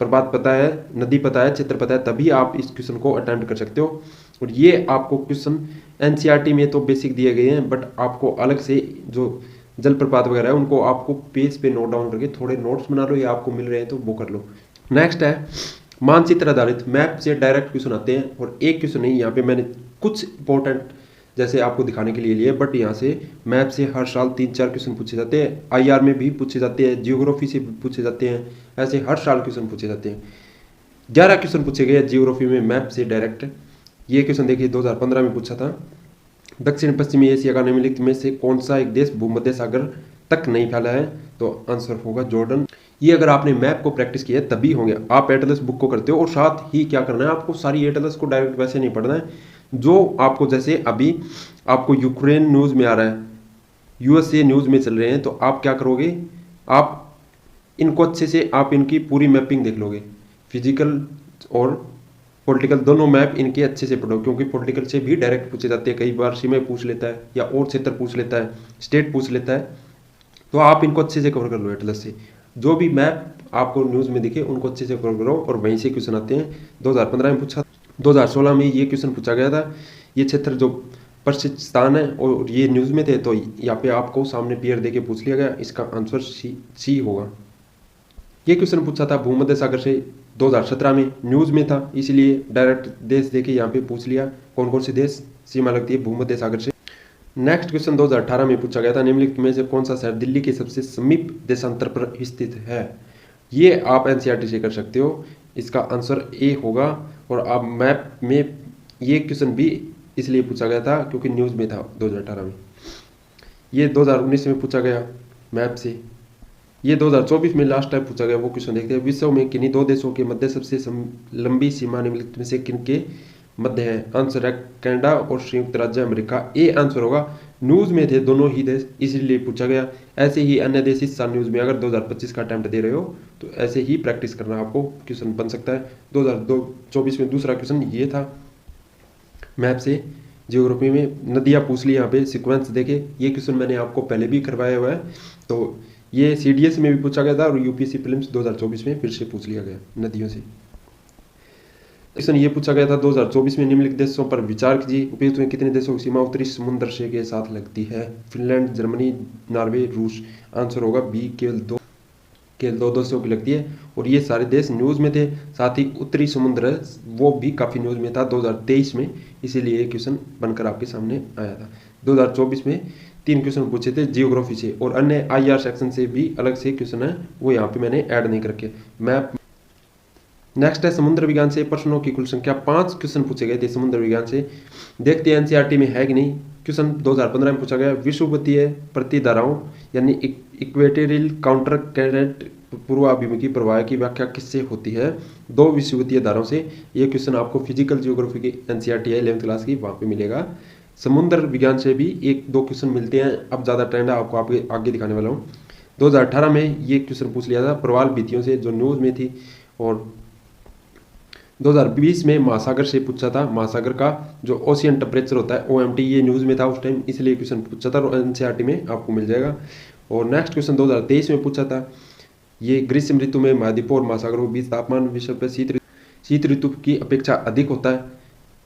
प्रपात पता है, नदी पता है, क्षेत्र पता है, तभी आप इस क्वेश्चन को अटेम्प्ट कर सकते हो। और ये आपको क्वेश्चन एनसीईआरटी में तो बेसिक दिए गए हैं, बट आपको अलग से जो जलप्रपात वगैरह है उनको आपको पेज पे नोट डाउन करके थोड़े नोट्स बना लो, या आपको मिल रहे हैं तो वो कर लो। नेक्स्ट है मानचित्र आधारित मैप से डायरेक्ट क्वेश्चन आते हैं, और एक क्वेश्चन नहीं, यहाँ पे मैंने कुछ इंपॉर्टेंट जैसे आपको दिखाने के लिए लिए, बट यहाँ से मैप से हर साल 3-4 क्वेश्चन पूछे जाते हैं, आईआर में भी पूछे जाते हैं, जियोग्राफी से भी पूछे जाते हैं, ऐसे हर साल क्वेश्चन पूछे जाते हैं। 11 क्वेश्चन पूछे गए जियोग्राफी में मैप से डायरेक्ट। ये क्वेश्चन देखिए 2015 में पूछा था, दक्षिण पश्चिमी एशिया का निम्नलिखित में से कौन सा एक देश भूमध्य सागर तक नहीं फैला है, तो आंसर होगा जॉर्डन। ये अगर आपने मैप को प्रैक्टिस किया है तभी होंगे। आप एटलस बुक को करते हो, और साथ ही क्या करना है, आपको सारी एटलस को डायरेक्ट वैसे नहीं पढ़ना है, जो आपको जैसे अभी आपको यूक्रेन न्यूज़ में आ रहा है, यूएसए न्यूज़ में चल रहे हैं, तो आप क्या करोगे, आप इनको अच्छे से आप इनकी पूरी मैपिंग देख लोगे, फिजिकल और पॉलिटिकल दोनों मैप इनके अच्छे से पढ़ो, क्योंकि पॉलिटिकल से भी डायरेक्ट पूछे जाते हैं, कई बार सीमा पूछ लेता है या और क्षेत्र पूछ लेता है, स्टेट पूछ लेता है, तो आप इनको अच्छे से कवर कर लो एटलस से। जो भी मैप आपको न्यूज़ में दिखे उनको अच्छे से कवर करो, और वहीं से क्वेश्चन आते हैं। 2015 में पूछा, 2016 में ये क्वेश्चन पूछा गया था, ये क्षेत्र जो प्रसिद्ध स्थान है और ये न्यूज़ में थे, तो यहाँ पे आपको सामने पेयर देके पूछ लिया गया, इसका आंसर सी होगा। ये क्वेश्चन पूछा था भूमध्य सागर से, 2017 में न्यूज़ में था, इसलिए डायरेक्ट देश देके यहाँ पे पूछ लिया कौन कौन से देश सीमा लगती है भूमध्य सागर से। नेक्स्ट क्वेश्चन 2018 में पूछा गया था, निम्नलिखित में से कौन सा शहर दिल्ली के सबसे समीप देशांतर पर स्थित है। ये आप एनसीईआरटी से कर सकते हो, इसका आंसर ए होगा। और आप मैप में ये क्वेश्चन भी इसलिए पूछा गया था क्योंकि न्यूज़ में था 2018 में। ये 2019 में पूछा गया मैप से। ये 2024 में लास्ट टाइम पूछा गया, वो क्वेश्चन देखते हैं। विश्व में किन्हीं 2 देशों के मध्य सबसे लंबी सीमा निम्नलिखित में से किनके मध्य है। आंसर है कनाडा और संयुक्त राज्य अमेरिका। ए आंसर होगा। न्यूज़ में थे दोनों ही देश, इसलिए पूछा गया। ऐसे ही अन्य देश इस साल न्यूज़ में अगर 2025 का अटेम्प्ट दे रहे हो तो ऐसे ही प्रैक्टिस करना, आपको क्वेश्चन बन सकता है। 2024 में दूसरा क्वेश्चन ये था मैप से। जियोग्राफी में नदियाँ पूछ ली, यहाँ पे सिक्वेंस देखे। ये क्वेश्चन मैंने आपको पहले भी करवाया हुआ है, तो ये सीडीएस में भी पूछा गया था और यूपीएससी प्रीलिम्स 2024 में फिर से पूछ लिया गया नदियों से। क्वेश्चन ये पूछा गया था 2024 में निम्नलिखित देशों पर विचार कीजिए, उपयुक्त में कितने देशों की सीमा उत्तरी समुद्र से के साथ लगती है। फिनलैंड, जर्मनी, नॉर्वे, रूस। आंसर होगा बी, केवल दो देशों की लगती है। और ये सारे देश न्यूज़ में थे, साथ ही उत्तरी समुद्र वो भी काफ़ी न्यूज़ में था 2023 में, इसीलिए ये क्वेश्चन बनकर आपके सामने आया था। 2024 में 3 क्वेश्चन पूछे थे जियोग्राफी से, और अन्य आईआर सेक्शन से भी अलग से क्वेश्चन है, वो यहाँ पे मैंने ऐड नहीं करके मैप। नेक्स्ट है समुद्र विज्ञान से प्रश्नों की कुल संख्या। 5 क्वेश्चन पूछे गए थे समुद्र विज्ञान से। देखते हैं एनसीईआरटी में है कि नहीं। क्वेश्चन 2015 में पूछा गया, विषुवतीय प्रतिधाराओं यानी इक्वेटोरियल काउंटर करंट पूर्वाभिमुखी प्रवाह की व्याख्या किससे होती है। 2 विषुवतीय धाराओं से। ये क्वेश्चन आपको फिजिकल जियोग्राफी की एनसीईआरटी है 11th क्लास की, वहाँ पे मिलेगा। समुद्र विज्ञान से भी 1-2 क्वेश्चन मिलते हैं, अब ज़्यादा ट्रेंड है, आपको आगे दिखाने वाला हूँ। 2018 में ये क्वेश्चन पूछ लिया था प्रवाल भित्तियों से, जो न्यूज़ में थी। और 2020 में महासागर से पूछा था, महासागर का जो ओशियन टेम्परेचर होता है OMT, ये न्यूज़ में था उस टाइम, इसलिए क्वेश्चन पूछा था, और एनसीईआरटी में आपको मिल जाएगा। और नेक्स्ट क्वेश्चन 2023 में पूछा था, ये ग्रीष्म ऋतु में महाद्वीपों और महासागरों के बीच तापमान विश्व पर शीत ऋतु की अपेक्षा अधिक होता है।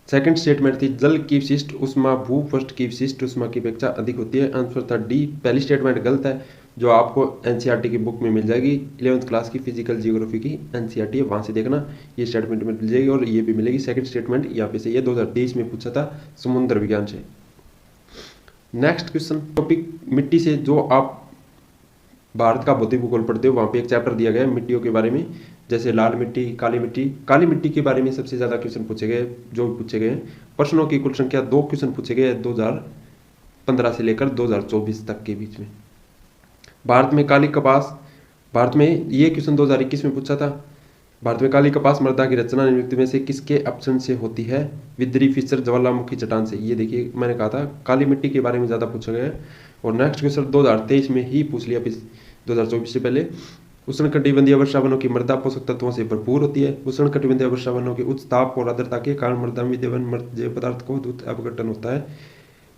सेकंड स्टेटमेंट थी, जल की विशिष्ट उष्मा भूपृष्ठ की विशिष्ट उष्मा की अपेक्षा अधिक होती है। आंसर था डी। पहली स्टेटमेंट गलत है, जो आपको एनसीईआरटी की बुक में मिल जाएगी 11th क्लास की फिजिकल जियोग्राफी की एनसीईआरटी है, वहाँ से देखना, ये स्टेटमेंट मिल जाएगी। और ये भी मिलेगी सेकंड स्टेटमेंट यहाँ पे से। ये 2023 में पूछा था समुद्र विज्ञान से। नेक्स्ट क्वेश्चन टॉपिक मिट्टी से, जो आप भारत का भौतिक भूगोल पढ़ते हो, वहाँ पे एक चैप्टर दिया गया है मिट्टियों के बारे में, जैसे लाल मिट्टी, काली मिट्टी। काली मिट्टी के बारे में सबसे ज़्यादा क्वेश्चन पूछे गए, जो पूछे गए। प्रश्नों की कुल संख्या 2 क्वेश्चन पूछे गए 2015 से लेकर 2024 तक के बीच में। भारत में काली कपास, भारत में ये क्वेश्चन 2021 में पूछा था, भारत में काली कपास मृदा की रचना निम्नलिखित में से किसके अपक्षण से होती है। विद्री, फिशर, ज्वालामुखी चट्टान से। ये देखिए मैंने कहा था काली मिट्टी के बारे में ज़्यादा पूछा गया है। और नेक्स्ट क्वेश्चन 2023 में ही पूछ लिया, 2024 से पहले। उष्णकटिबंधीय वर्षावनों की मृदा पोषक तत्वों से भरपूर होती है। उष्णकटिबंधीय वर्षावनों के उच्च ताप और आर्द्रता के कारण मृदा में विद्यमान मृत पदार्थ को दूध अपघटन होता है।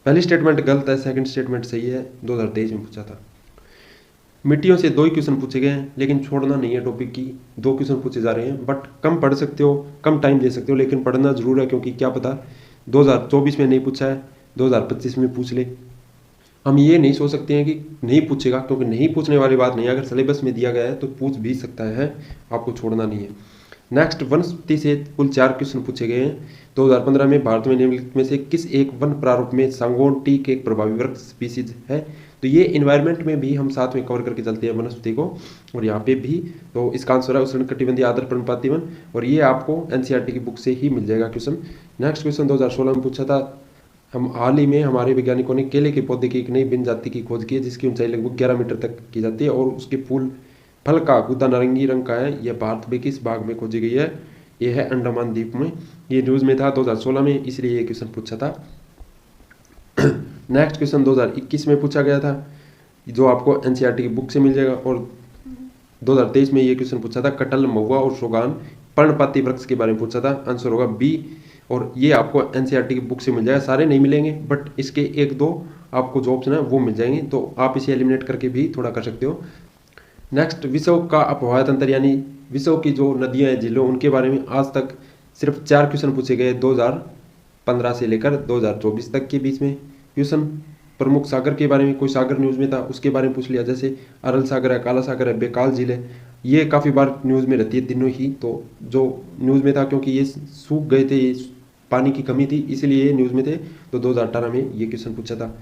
पहली स्टेटमेंट गलत है, सेकंड स्टेटमेंट सही है। 2023 में पूछा था। मिट्टियों से 2 ही क्वेश्चन पूछे गए हैं, लेकिन छोड़ना नहीं है टॉपिक की। 2 क्वेश्चन पूछे जा रहे हैं, बट कम पढ़ सकते हो, कम टाइम दे सकते हो, लेकिन पढ़ना जरूर है, क्योंकि क्या पता 2024 में नहीं पूछा है, 2025 में पूछ ले। हम ये नहीं सोच सकते हैं कि नहीं पूछेगा, क्योंकि नहीं पूछने वाली बात नहीं है। अगर सिलेबस में दिया गया है तो पूछ भी सकता है, आपको छोड़ना नहीं है। नेक्स्ट, वनस्पति से कुल 4 क्वेश्चन पूछे गए हैं। 2015 में भारत में निम्नलिखित में से किस एक वन प्रारूप में सांगोन टीक एक प्रभावी वृक्ष स्पीसीज है? तो ये इन्वायरमेंट में भी हम साथ में कवर करके चलते हैं वनस्पति को, और यहाँ पे भी। तो इसका आंसर है उष्णकटिबंधीय आर्द्र पर्णपाती वन, और ये आपको एनसीईआरटी की बुक से ही मिल जाएगा क्वेश्चन। नेक्स्ट क्वेश्चन 2016 में पूछा था। हम हाल ही में हमारे वैज्ञानिकों ने केले के पौधे की एक नई भिन्न जाति की खोज की है, जिसकी ऊंचाई लगभग 11 मीटर तक की जाती है, और उसके फल का गुद्दा नारंगी रंग का है। यह भारत में किस भाग में खोजी गई है? यह है अंडमान द्वीप में। ये न्यूज में था 2016 में, इसलिए ये क्वेश्चन पूछा था। नेक्स्ट क्वेश्चन 2021 में पूछा गया था, जो आपको एनसीईआरटी की बुक से मिल जाएगा, और 2023 में ये क्वेश्चन पूछा था। कटहल, महुआ और सोगान पर्णपाती वृक्ष के बारे में पूछा था। आंसर होगा बी, और ये आपको एनसीईआरटी की बुक से मिल जाएगा। सारे नहीं मिलेंगे, बट इसके 1-2 आपको जो ऑप्शन है वो मिल जाएंगे, तो आप इसे एलिमिनेट करके भी थोड़ा कर सकते हो। नेक्स्ट, विश्व का अपवाह तंत्र, यानी विश्व की जो नदियां हैं, झीलों, उनके बारे में आज तक सिर्फ 4 क्वेश्चन पूछे गए, 2015 से लेकर 2024 तक के बीच में। क्वेश्चन प्रमुख सागर के बारे में, कोई सागर न्यूज़ में था उसके बारे में पूछ लिया, जैसे अरल सागर है, काला सागर है, बेकाल झील है। ये काफ़ी बार न्यूज़ में रहती है तीनों ही, तो जो न्यूज़ में था, क्योंकि ये सूख गए थे, ये पानी की कमी थी, इसलिए ये न्यूज़ में थे, तो 2018 में ये क्वेश्चन पूछा था।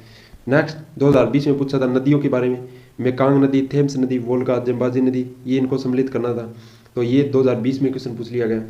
नेक्स्ट 2020 में पूछा था नदियों के बारे में। मेकांग नदी, थेम्स नदी, वोल्गा, जम्बाजी नदी, ये इनको सम्मिलित करना था, तो ये 2020 में क्वेश्चन पूछ लिया गया।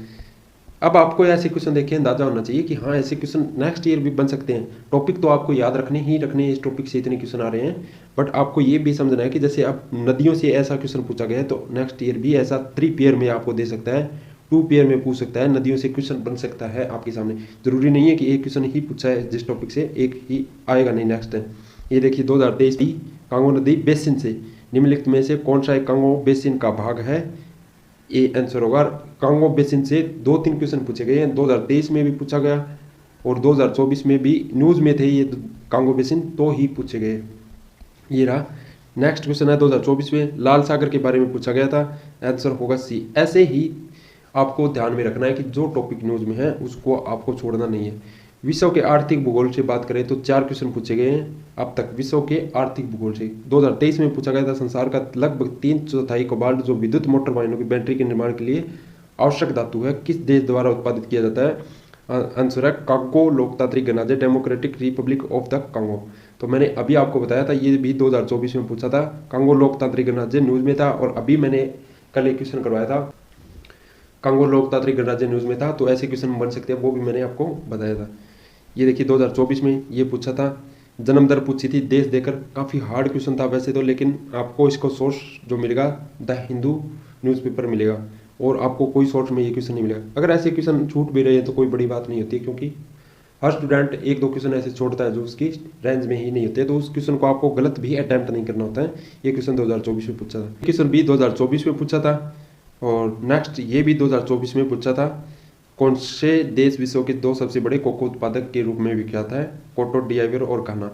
अब आपको ऐसे क्वेश्चन देखे अंदाजा होना चाहिए कि हाँ, ऐसे क्वेश्चन नेक्स्ट ईयर भी बन सकते हैं। टॉपिक तो आपको याद रखने ही रखने, इस टॉपिक से इतने क्वेश्चन आ रहे हैं, बट आपको ये भी समझना है कि जैसे अब नदियों से ऐसा क्वेश्चन पूछा गया है, तो नेक्स्ट ईयर भी ऐसा 3 पेयर में आपको दे सकता है, 2 पेयर में पूछ सकता है, नदियों से क्वेश्चन बन सकता है आपके सामने। जरूरी नहीं है कि एक क्वेश्चन ही पूछा है जिस टॉपिक से, एक ही आएगा नहीं नेक्स्ट है। ये देखिए 2023 की कांगो नदी बेसिन से निम्नलिखित में से कौन सा एक कांगो बेसिन का भाग है? ए आंसर होगा कांगो बेसिन से 2-3 क्वेश्चन पूछे गए हैं। 2023 में भी पूछा गया, और 2024 में भी न्यूज़ में थे ये कांगो बेसिन, तो ही पूछे गए। ये रहा। नेक्स्ट क्वेश्चन है 2024 में लाल सागर के बारे में पूछा गया था। आंसर होगा सी। ऐसे ही आपको ध्यान में रखना है कि जो टॉपिक न्यूज़ में है उसको आपको छोड़ना नहीं है। विश्व के आर्थिक भूगोल से बात करें तो 4 क्वेश्चन पूछे गए हैं अब तक विश्व के आर्थिक भूगोल से। 2023 में पूछा गया था संसार का लगभग 3/4 कोबाल्ट, जो विद्युत मोटर वाहनों की बैटरी के निर्माण के लिए आवश्यक धातु है, किस देश द्वारा उत्पादित किया जाता है? आंसर है कांगो लोकतांत्रिक गणराज्य, democratic Republic of the Congo. तो मैंने अभी आपको बताया था, ये भी 2024 में पूछा था। कांगो लोकतांत्रिक गणराज्य न्यूज़ में था, और अभी मैंने कल एक क्वेश्चन करवाया था, कांगो लोकतांत्रिक गणराज्य न्यूज़ में था, तो ऐसे क्वेश्चन बन सकते हैं, वो भी मैंने आपको बताया था। ये देखिए 2024 में ये पूछा था। जन्म दर पूछी थी देश देकर, काफ़ी हार्ड क्वेश्चन था वैसे तो, लेकिन आपको इसको सोर्स जो मिलेगा द हिंदू न्यूज़पेपर मिलेगा, और आपको कोई सोर्स में ये क्वेश्चन नहीं मिलेगा। अगर ऐसे क्वेश्चन छूट भी रहे हैं तो कोई बड़ी बात नहीं होती, क्योंकि हर स्टूडेंट 1-2 क्वेश्चन ऐसे छोड़ता है जो उसकी रेंज में ही नहीं होते, तो उस क्वेश्चन को आपको गलत भी अटैम्प्ट नहीं करना होता है। ये क्वेश्चन 2024 में पूछा था। क्वेश्चन भी 2024 में पूछा था, और नेक्स्ट ये भी 2024 में पूछा था। कौन से देश विश्व के 2 सबसे बड़े कोको उत्पादक के रूप में विख्यात है? कोटो डिआईवर और घाना।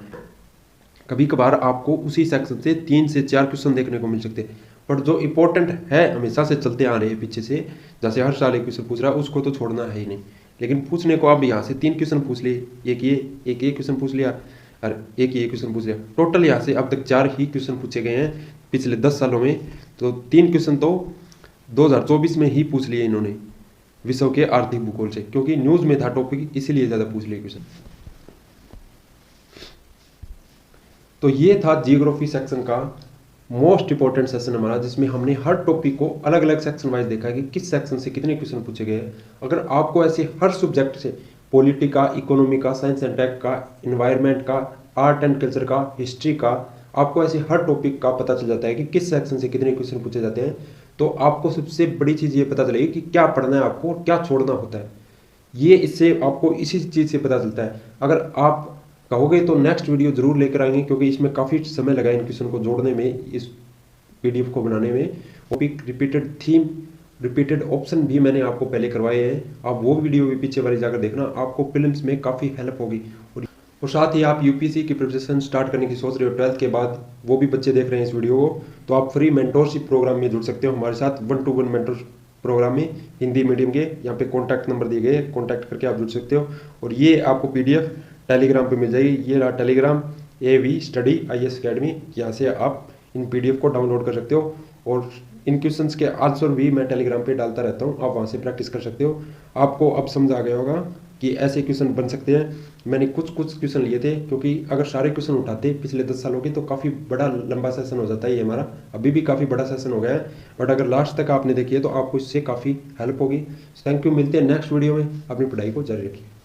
कभी कभार आपको उसी सेक्शन से 3 से 4 क्वेश्चन देखने को मिल सकते हैं, बट जो इंपॉर्टेंट है हमेशा से चलते आ रहे हैं पीछे से, जैसे हर साल एक क्वेश्चन पूछ रहा है, उसको तो छोड़ना है ही नहीं। लेकिन पूछने को आप यहाँ से 3 क्वेश्चन पूछ लिए, एक ये क्वेश्चन पूछ लिया, और एक ये क्वेश्चन पूछ लिया। टोटल यहाँ से अब तक 4 ही क्वेश्चन पूछे गए हैं पिछले 10 सालों में, तो 3 क्वेश्चन तो 2024 में ही पूछ लिए इन्होंने विश्व के आर्थिक भूगोल से, क्योंकि न्यूज़ में था टॉपिक, इसीलिए ज़्यादा पूछ लिए क्वेश्चन। तो ये था जियोग्राफी सेक्शन का मोस्ट इंपॉर्टेंट सेक्शन हमारा, जिसमें हमने हर टॉपिक को अलग अलग सेक्शन वाइज देखा है कि किस सेक्शन से कितने क्वेश्चन पूछे गए हैं। अगर आपको ऐसे हर सब्जेक्ट से, पॉलिटी का, इकोनॉमी का, साइंस एंड टेक का, इन्वायरमेंट का, आर्ट एंड कल्चर का, हिस्ट्री का, आपको ऐसे हर टॉपिक का पता चल जाता है कि किस सेक्शन से कितने क्वेश्चन पूछे जाते हैं, तो आपको सबसे बड़ी चीज़ ये पता चलेगी कि क्या पढ़ना है आपको और क्या छोड़ना होता है। ये इससे आपको इसी चीज़ से पता चलता है। अगर आप कहोगे तो नेक्स्ट वीडियो जरूर लेकर आएंगे, क्योंकि इसमें काफ़ी समय लगा इन क्वेश्चन को जोड़ने में, इस PDF को बनाने में। Topic, repeated theme, repeated option भी मैंने आपको पहले करवाए हैं, आप वो वीडियो भी पीछे वाली जाकर देखना, आपको प्रीलिम्स में काफ़ी हेल्प होगी। और साथ ही आप यूपीएससी की प्रिपरेशन स्टार्ट करने की सोच रहे हो 12th के बाद, वो भी बच्चे देख रहे हैं इस वीडियो को, तो आप फ्री मेंटोरशिप प्रोग्राम में जुड़ सकते हो हमारे साथ। 1-to-1 मेंटर प्रोग्राम में हिंदी मीडियम के, यहाँ पे कॉन्टैक्ट नंबर दिए गए, कॉन्टैक्ट करके आप जुड़ सकते हो। और ये आपको PDF टेलीग्राम पे मिल जाएगी, ये रहा Telegram AV study IAS academy, यहाँ से आप इन PDF को डाउनलोड कर सकते हो। और इन क्वेश्चंस के आंसर भी मैं टेलीग्राम पे डालता रहता हूँ, आप वहाँ से प्रैक्टिस कर सकते हो। आपको अब समझ आ गया होगा कि ऐसे क्वेश्चन बन सकते हैं। मैंने कुछ क्वेश्चन लिए थे, क्योंकि अगर सारे क्वेश्चन उठाते पिछले 10 सालों के तो काफ़ी बड़ा लंबा सेशन हो जाता है ये हमारा, अभी भी काफ़ी बड़ा सेशन हो गया है, बट अगर लास्ट तक आपने देखी है तो आपको इससे काफ़ी हेल्प होगी। थैंक यू, मिलते हैं नेक्स्ट वीडियो में, अपनी पढ़ाई को जारी रखिए।